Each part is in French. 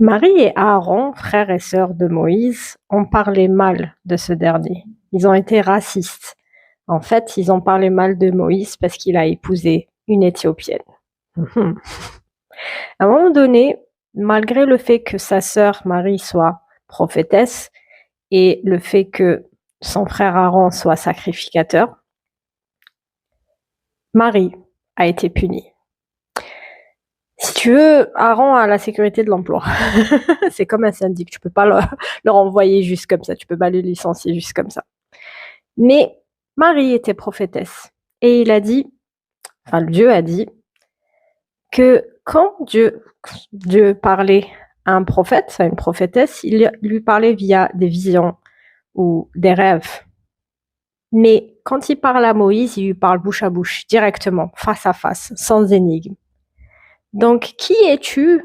Marie et Aaron, frères et sœurs de Moïse, ont parlé mal de ce dernier. Ils ont été racistes. En fait, ils ont parlé mal de Moïse parce qu'il a épousé une Éthiopienne. Mhm. À un moment donné, malgré le fait que sa sœur Marie soit prophétesse et le fait que son frère Aaron soit sacrificateur, Marie a été punie. Si tu veux, Aaron a la sécurité de l'emploi. C'est comme un syndic, tu peux pas le renvoyer juste comme ça, tu peux pas le licencier juste comme ça. Mais Marie était prophétesse et il a dit, enfin Dieu a dit, que quand Dieu parlait à un prophète, à une prophétesse, il lui parlait via des visions ou des rêves. Mais quand il parle à Moïse, il lui parle bouche à bouche, directement, face à face, sans énigme. Donc, qui es-tu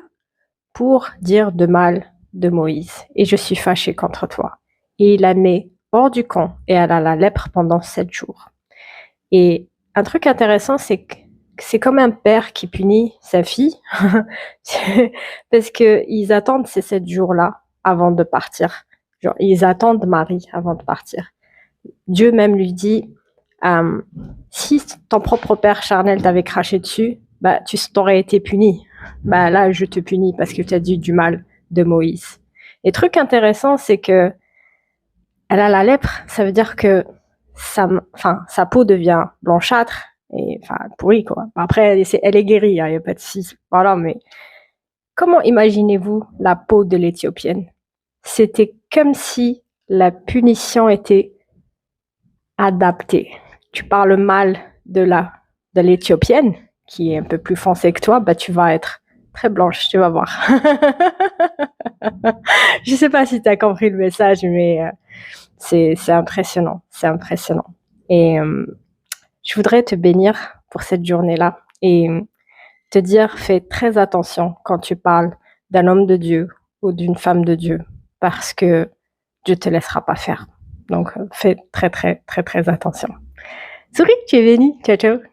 pour dire de mal de Moïse? Et je suis fâché contre toi. Et il la met hors du camp et elle a la lèpre pendant 7 jours. Et un truc intéressant, c'est que c'est comme un père qui punit sa fille parce qu'ils attendent ces 7 jours-là avant de partir. Genre, ils attendent Marie avant de partir. Dieu même lui dit, si ton propre père charnel t'avait craché dessus, bah, tu t'aurais été puni. Bah, là, je te punis parce que tu as dit du mal de Moïse. Et truc intéressant, c'est que elle a la lèpre, ça veut dire que sa peau devient blanchâtre et pourrie quoi. Après, elle est guérie, il n'y a pas de souci. Voilà, mais comment imaginez-vous la peau de l'Éthiopienne? C'était comme si la punition était adaptée. Tu parles mal de l'Éthiopienne, qui est un peu plus foncée que toi, bah tu vas être très blanche, tu vas voir. Je sais pas si tu as compris le message, mais c'est impressionnant, c'est impressionnant. Et je voudrais te bénir pour cette journée-là et te dire, fais très attention quand tu parles d'un homme de Dieu ou d'une femme de Dieu, parce que Dieu te laissera pas faire. Donc, fais très, très, très, très attention. Souris, tu es bénie. Ciao, ciao.